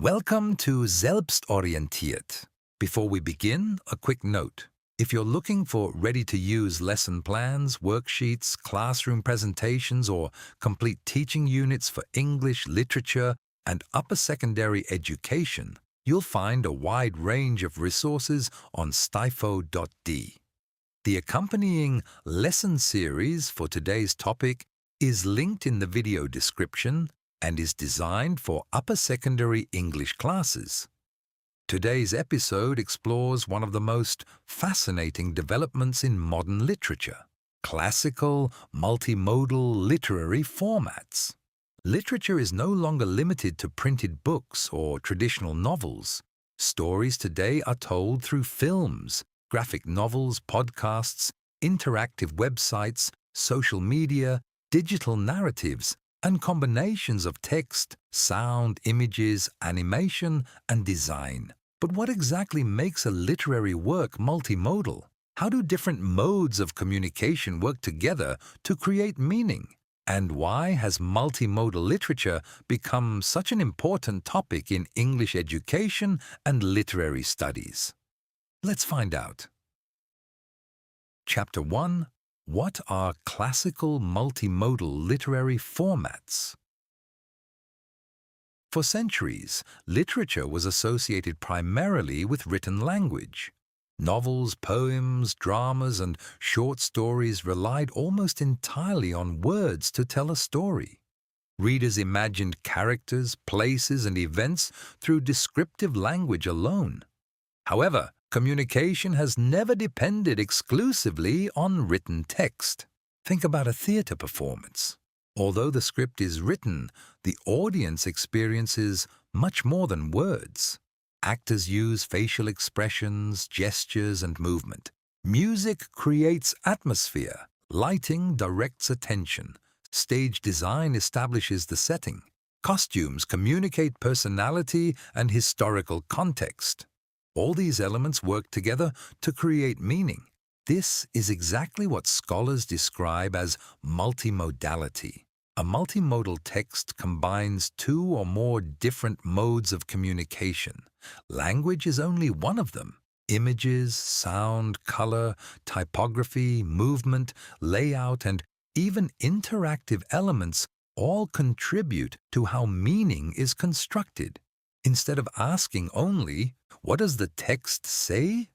Welcome to Selbstorientiert. Before we begin, a quick note. If you're looking for ready-to-use lesson plans, worksheets, classroom presentations, or complete teaching units for English, literature, and upper secondary education, you'll find a wide range of resources on stifo.de. The accompanying lesson series for today's topic is linked in the video description and is designed for upper secondary English classes. Today's episode explores one of the most fascinating developments in modern literature: classical, multimodal literary formats. Literature is no longer limited to printed books or traditional novels. Stories today are told through films, graphic novels, podcasts, interactive websites, social media, digital narratives, and combinations of text, sound, images, animation, and design. But what exactly makes a literary work multimodal? How do different modes of communication work together to create meaning? And why has multimodal literature become such an important topic in English education and literary studies? Let's find out. Chapter 1. What are classical multimodal literary formats? For centuries, literature was associated primarily with written language. Novels, poems, dramas, and short stories relied almost entirely on words to tell a story. Readers imagined characters, places, and events through descriptive language alone. However, communication has never depended exclusively on written text. Think about a theater performance. Although the script is written, the audience experiences much more than words. Actors use facial expressions, gestures, and movement. Music creates atmosphere. Lighting directs attention. Stage design establishes the setting. Costumes communicate personality and historical context. All these elements work together to create meaning. This is exactly what scholars describe as multimodality. A multimodal text combines two or more different modes of communication. Language is only one of them. Images, sound, color, typography, movement, layout, and even interactive elements all contribute to how meaning is constructed. Instead of asking only, "What does the text say?"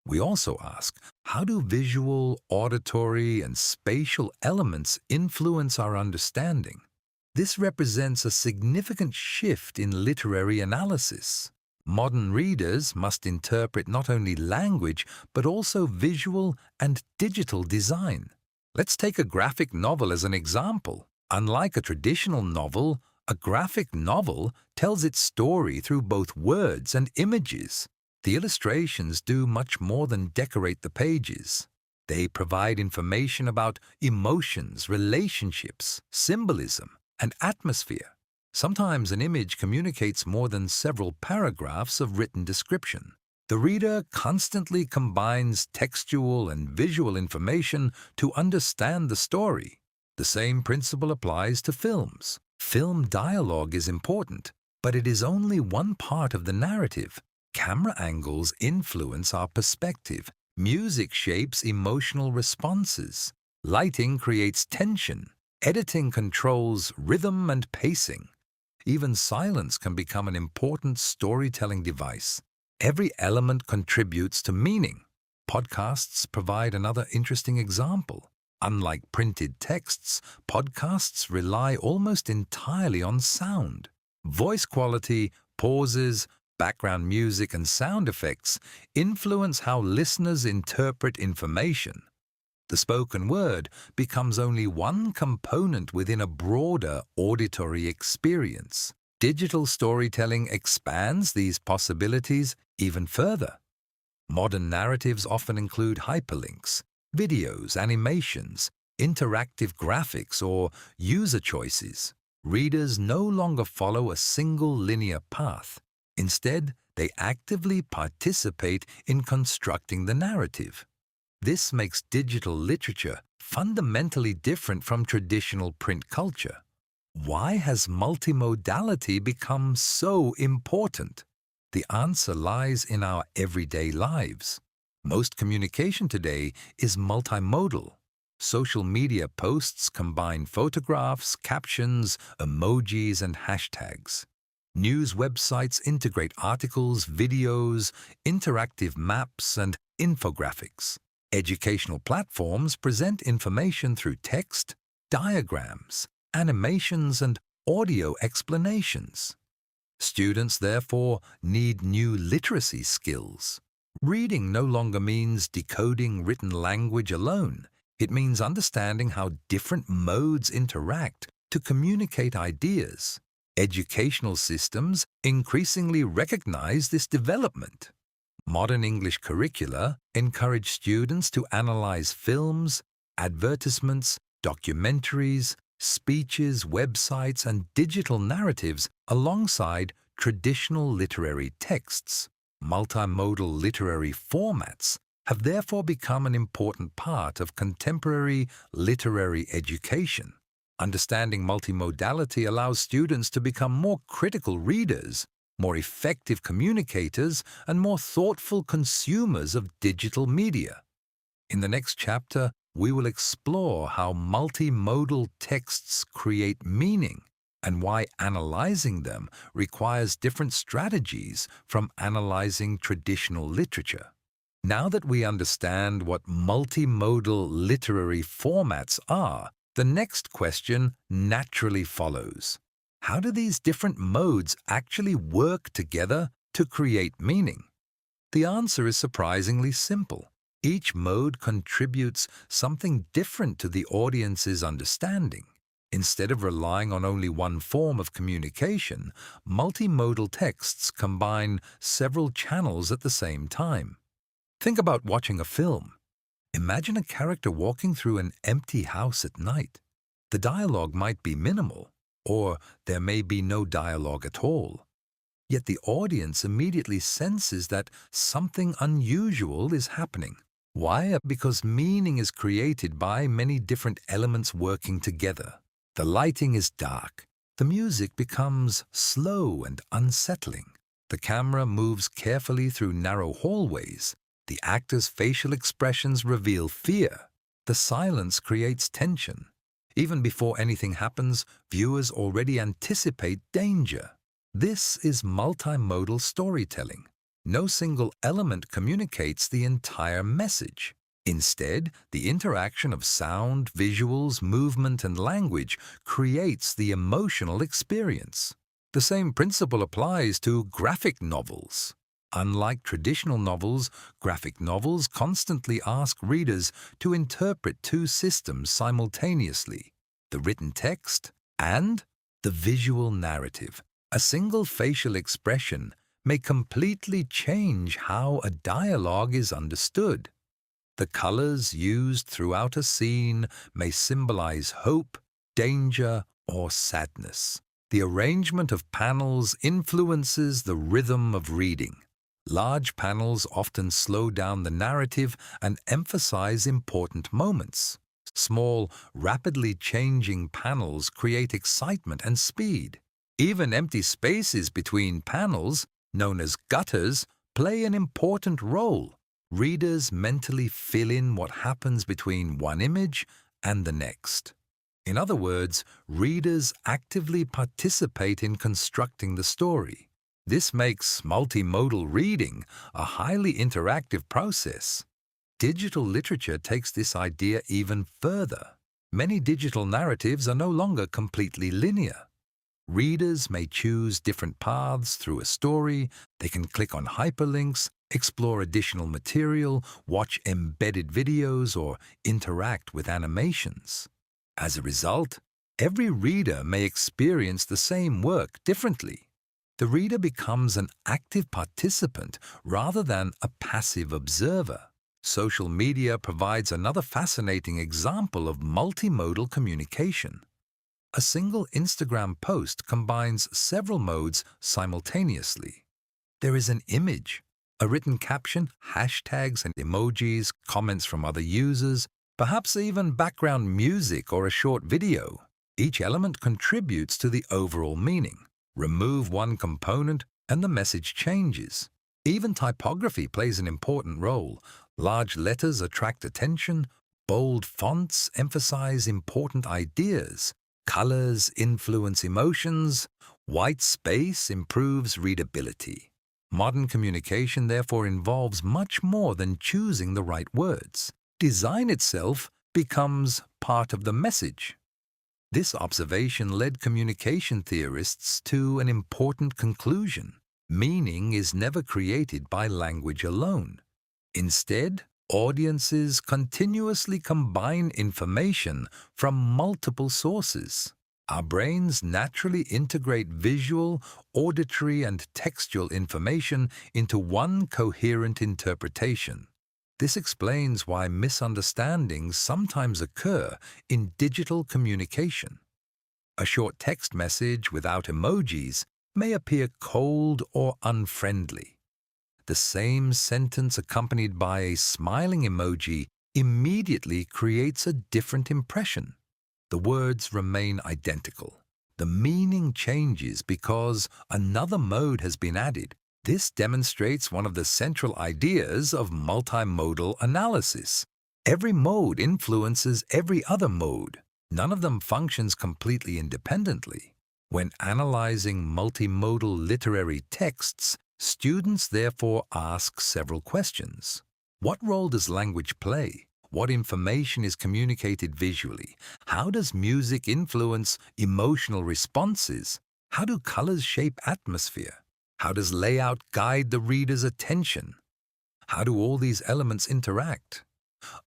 we also ask, how do visual, auditory, and spatial elements influence our understanding? This represents a significant shift in literary analysis. Modern readers must interpret not only language, but also visual and digital design. Let's take a graphic novel as an example. Unlike a traditional novel, a graphic novel tells its story through both words and images. The illustrations do much more than decorate the pages. They provide information about emotions, relationships, symbolism, and atmosphere. Sometimes an image communicates more than several paragraphs of written description. The reader constantly combines textual and visual information to understand the story. The same principle applies to films. Film dialogue is important, but it is only one part of the narrative. Camera angles influence our perspective. Music shapes emotional responses. Lighting creates tension. Editing controls rhythm and pacing. Even silence can become an important storytelling device. Every element contributes to meaning. Podcasts provide another interesting example. Unlike printed texts, podcasts rely almost entirely on sound. Voice quality, pauses, background music, and sound effects influence how listeners interpret information. The spoken word becomes only one component within a broader auditory experience. Digital storytelling expands these possibilities even further. Modern narratives often include hyperlinks, videos, animations, interactive graphics, or user choices. Readers no longer follow a single linear path. Instead, they actively participate in constructing the narrative. This makes digital literature fundamentally different from traditional print culture. Why has multimodality become so important? The answer lies in our everyday lives. Most communication today is multimodal. Social media posts combine photographs, captions, emojis, and hashtags. News websites integrate articles, videos, interactive maps, and infographics. Educational platforms present information through text, diagrams, animations, and audio explanations. Students, therefore, need new literacy skills. Reading no longer means decoding written language alone. It means understanding how different modes interact to communicate ideas. Educational systems increasingly recognize this development. Modern English curricula encourage students to analyze films, advertisements, documentaries, speeches, websites, and digital narratives alongside traditional literary texts. Multimodal literary formats have therefore become an important part of contemporary literary education. Understanding multimodality allows students to become more critical readers, more effective communicators, and more thoughtful consumers of digital media. In the next chapter, we will explore how multimodal texts create meaning and why analyzing them requires different strategies from analyzing traditional literature. Now that we understand what multimodal literary formats are, the next question naturally follows. How do these different modes actually work together to create meaning? The answer is surprisingly simple. Each mode contributes something different to the audience's understanding. Instead of relying on only one form of communication, multimodal texts combine several channels at the same time. Think about watching a film. Imagine a character walking through an empty house at night. The dialogue might be minimal, or there may be no dialogue at all. Yet the audience immediately senses that something unusual is happening. Why? Because meaning is created by many different elements working together. The lighting is dark. The music becomes slow and unsettling. The camera moves carefully through narrow hallways. The actor's facial expressions reveal fear. The silence creates tension. Even before anything happens, viewers already anticipate danger. This is multimodal storytelling. No single element communicates the entire message. Instead, the interaction of sound, visuals, movement, and language creates the emotional experience. The same principle applies to graphic novels. Unlike traditional novels, graphic novels constantly ask readers to interpret two systems simultaneously: the written text and the visual narrative. A single facial expression may completely change how a dialogue is understood. The colors used throughout a scene may symbolize hope, danger, or sadness. The arrangement of panels influences the rhythm of reading. Large panels often slow down the narrative and emphasize important moments. Small, rapidly changing panels create excitement and speed. Even empty spaces between panels, known as gutters, play an important role. Readers mentally fill in what happens between one image and the next. In other words, readers actively participate in constructing the story. This makes multimodal reading a highly interactive process. Digital literature takes this idea even further. Many digital narratives are no longer completely linear. Readers may choose different paths through a story. They can click on hyperlinks, explore additional material, watch embedded videos, or interact with animations. As a result, every reader may experience the same work differently. The reader becomes an active participant rather than a passive observer. Social media provides another fascinating example of multimodal communication. A single Instagram post combines several modes simultaneously. There is an image, a written caption, hashtags and emojis, comments from other users, perhaps even background music or a short video. Each element contributes to the overall meaning. Remove one component and the message changes. Even typography plays an important role. Large letters attract attention, bold fonts emphasize important ideas, colors influence emotions, white space improves readability. Modern communication therefore involves much more than choosing the right words. Design itself becomes part of the message. This observation led communication theorists to an important conclusion. Meaning is never created by language alone. Instead, audiences continuously combine information from multiple sources. Our brains naturally integrate visual, auditory, and textual information into one coherent interpretation. This explains why misunderstandings sometimes occur in digital communication. A short text message without emojis may appear cold or unfriendly. The same sentence accompanied by a smiling emoji immediately creates a different impression. The words remain identical. The meaning changes because another mode has been added. This demonstrates one of the central ideas of multimodal analysis. Every mode influences every other mode. None of them functions completely independently. When analyzing multimodal literary texts, students therefore ask several questions. What role does language play? What information is communicated visually? How does music influence emotional responses? How do colors shape atmosphere? How does layout guide the reader's attention? How do all these elements interact?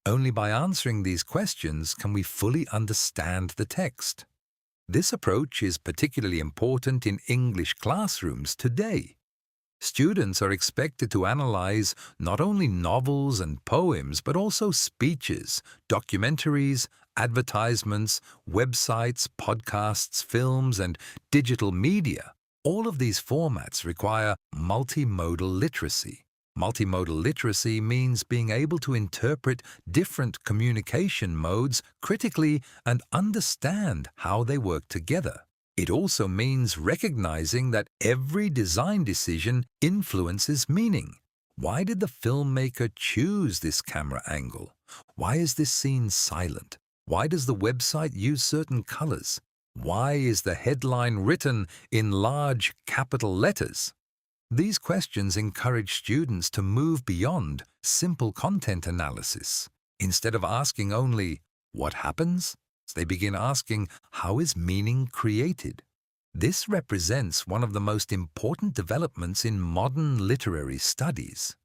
Only by answering these questions can we fully understand the text. This approach is particularly important in English classrooms today. Students are expected to analyze not only novels and poems, but also speeches, documentaries, advertisements, websites, podcasts, films, and digital media. All of these formats require multimodal literacy. Multimodal literacy means being able to interpret different communication modes critically and understand how they work together. It also means recognizing that every design decision influences meaning. Why did the filmmaker choose this camera angle? Why is this scene silent? Why does the website use certain colors? Why is the headline written in large capital letters? These questions encourage students to move beyond simple content analysis. Instead of asking only, "What happens?" they begin asking, "How is meaning created?" This represents one of the most important developments in modern literary studies.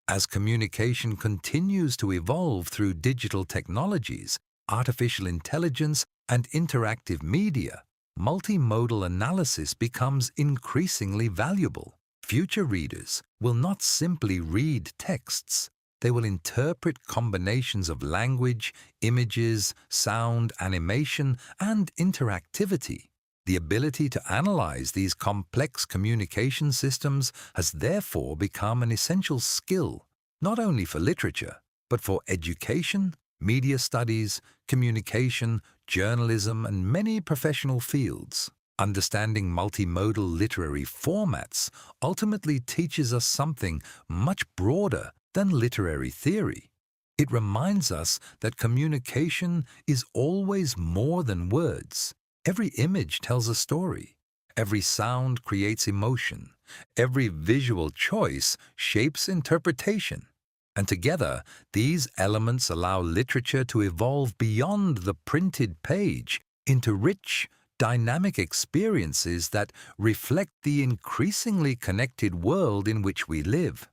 As communication continues to evolve through digital technologies, artificial intelligence, and interactive media, multimodal analysis becomes increasingly valuable. Future readers will not simply read texts. They will interpret combinations of language, images, sound, animation, and interactivity. The ability to analyze these complex communication systems has therefore become an essential skill, not only for literature, but for education, media studies, communication, journalism, and many professional fields. Understanding multimodal literary formats ultimately teaches us something much broader than literary theory. It reminds us that communication is always more than words. Every image tells a story. Every sound creates emotion. Every visual choice shapes interpretation. And together, these elements allow literature to evolve beyond the printed page into rich, dynamic experiences that reflect the increasingly connected world in which we live.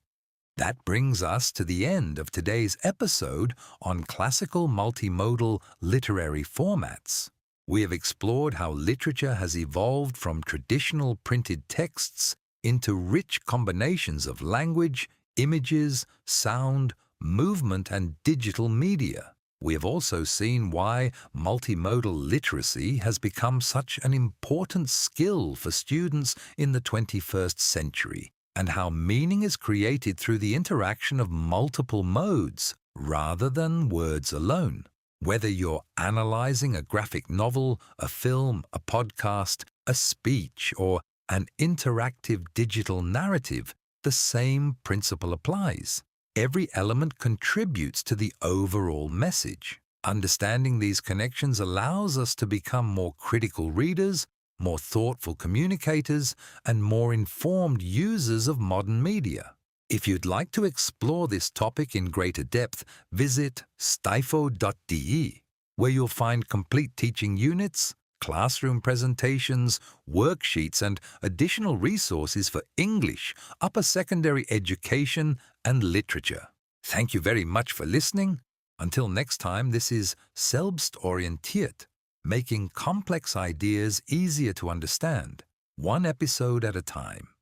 That brings us to the end of today's episode on classical multimodal literary formats. We have explored how literature has evolved from traditional printed texts into rich combinations of language, images, sound, movement, and digital media. We have also seen why multimodal literacy has become such an important skill for students in the 21st century, and how meaning is created through the interaction of multiple modes rather than words alone. Whether you're analyzing a graphic novel, a film, a podcast, a speech, or an interactive digital narrative, the same principle applies. Every element contributes to the overall message. Understanding these connections allows us to become more critical readers, more thoughtful communicators, and more informed users of modern media. If you'd like to explore this topic in greater depth, visit stifo.de, where you'll find complete teaching units, classroom presentations, worksheets, and additional resources for English, upper secondary education, and literature. Thank you very much for listening. Until next time, this is Selbstorientiert, making complex ideas easier to understand, one episode at a time.